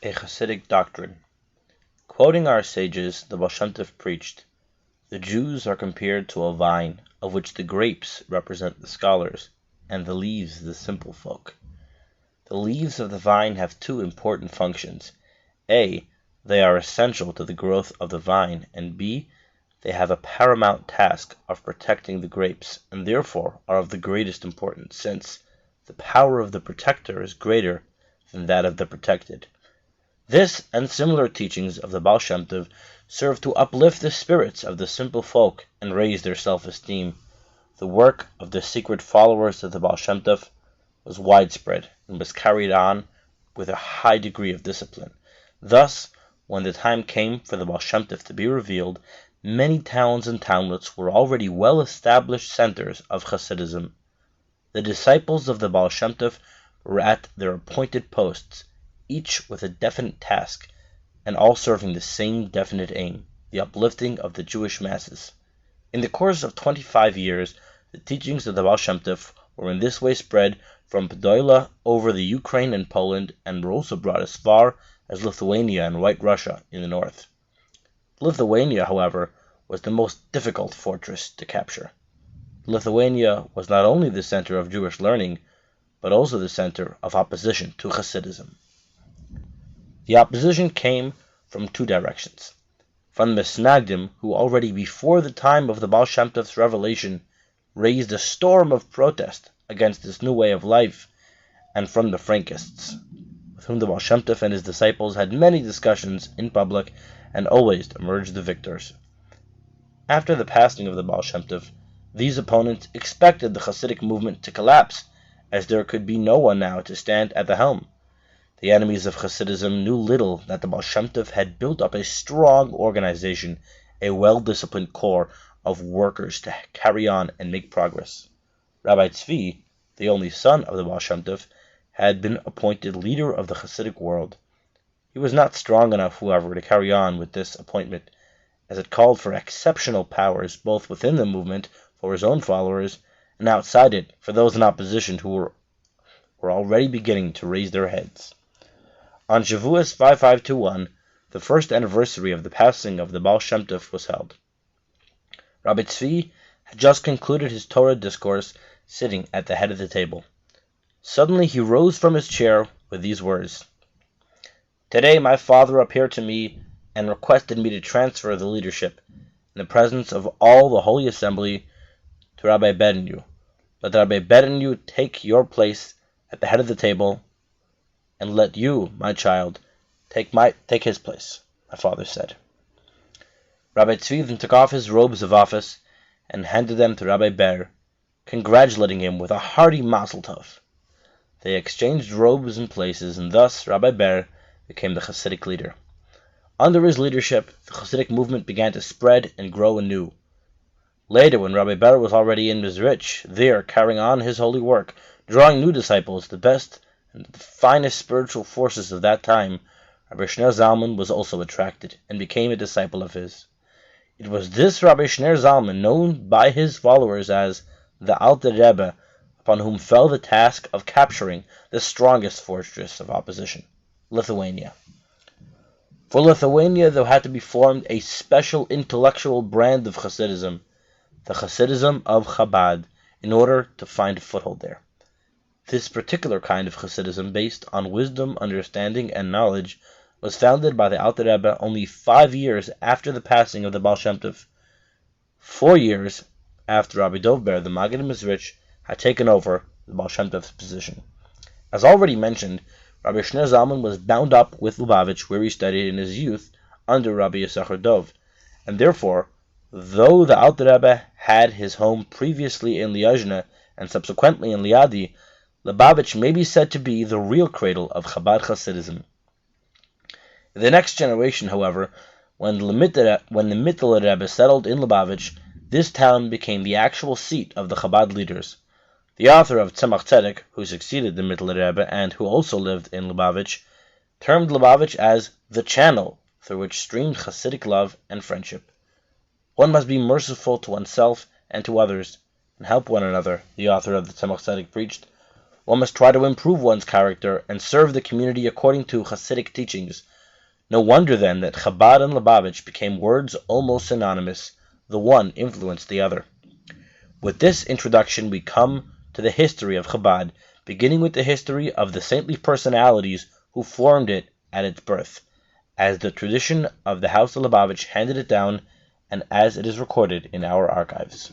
A Chasidic Doctrine. Quoting our sages, the Baal Shem Tov preached, "The Jews are compared to a vine, of which the grapes represent the scholars, and the leaves the simple folk. The leaves of the vine have two important functions. A. They are essential to the growth of the vine, and B. They have a paramount task of protecting the grapes, and therefore are of the greatest importance, since the power of the protector is greater than that of the protected." This and similar teachings of the Baal Shem Tov serve to uplift the spirits of the simple folk and raise their self-esteem. The work of the secret followers of the Baal Shem Tov was widespread and was carried on with a high degree of discipline. Thus, when the time came for the Baal Shem Tov to be revealed, many towns and townlets were already well-established centers of Hasidism. The disciples of the Baal Shem Tov were at their appointed posts, each with a definite task, and all serving the same definite aim, the uplifting of the Jewish masses. In the course of 25 years, the teachings of the Baal Shem Tov were in this way spread from Podolia over the Ukraine and Poland, and were also brought as far as Lithuania and White Russia in the north. Lithuania, however, was the most difficult fortress to capture. Lithuania was not only the center of Jewish learning, but also the center of opposition to Hasidism. The opposition came from two directions: from the Misnagdim, who already before the time of the Baal Shem Tov's revelation raised a storm of protest against this new way of life, and from the Frankists, with whom the Baal Shem Tov and his disciples had many discussions in public and always emerged the victors. After the passing of the Baal Shem Tov, these opponents expected the Hasidic movement to collapse, as there could be no one now to stand at the helm. The enemies of Hasidism knew little that the Baal Shem Tov had built up a strong organization, a well-disciplined corps of workers to carry on and make progress. Rabbi Tzvi, the only son of the Baal Shem Tov, had been appointed leader of the Hasidic world. He was not strong enough, however, to carry on with this appointment, as it called for exceptional powers both within the movement for his own followers and outside it for those in opposition who were already beginning to raise their heads. On Shavuos 5521, the first anniversary of the passing of the Baal Shem Tov was held. Rabbi Tzvi had just concluded his Torah discourse, sitting at the head of the table. Suddenly he rose from his chair with these words: "Today my father appeared to me and requested me to transfer the leadership, in the presence of all the Holy Assembly, to Rabbi Bedenu. Let Rabbi Bedenu take your place at the head of the table, and let you, my child, take his place," my father said. Rabbi Tzvi then took off his robes of office and handed them to Rabbi Ber, congratulating him with a hearty Mazel Tov. They exchanged robes and places, and thus Rabbi Ber became the Hasidic leader. Under his leadership, the Hasidic movement began to spread and grow anew. Later, when Rabbi Ber was already in Mizrich, there carrying on his holy work, drawing new disciples, the best and the finest spiritual forces of that time, Rabbi Shner Zalman was also attracted and became a disciple of his. It was this Rabbi Shner Zalman, known by his followers as the Alter Rebbe, upon whom fell the task of capturing the strongest fortress of opposition, Lithuania. For Lithuania there had to be formed a special intellectual brand of Hasidism, the Hasidism of Chabad, in order to find a foothold there. This particular kind of Hasidism, based on wisdom, understanding, and knowledge, was founded by the Alter Rebbe only 5 years after the passing of the Baal Shem Tov, 4 years after Rabbi Dov Ber, the Maggid Mizrich, had taken over the Baal Shem Tov's position. As already mentioned, Rabbi Shner Zalman was bound up with Lubavitch, where he studied in his youth under Rabbi Yisachar Dov, and therefore, though the Alter Rebbe had his home previously in Liozna and subsequently in Liadi, Lubavitch may be said to be the real cradle of Chabad Hasidism. In the next generation, however, when the Mittler Rebbe settled in Lubavitch, this town became the actual seat of the Chabad leaders. The author of Tzemach Tzedek, who succeeded the Mittler Rebbe and who also lived in Lubavitch, termed Lubavitch as the channel through which streamed Hasidic love and friendship. One must be merciful to oneself and to others, and help one another, the author of the Tzemach Tzedek preached, One must try to improve one's character and serve the community according to Hasidic teachings. No wonder then that Chabad and Lubavitch became words almost synonymous. The one influenced the other. With this introduction we come to the history of Chabad, beginning with the history of the saintly personalities who formed it at its birth, as the tradition of the House of Lubavitch handed it down, and as it is recorded in our archives.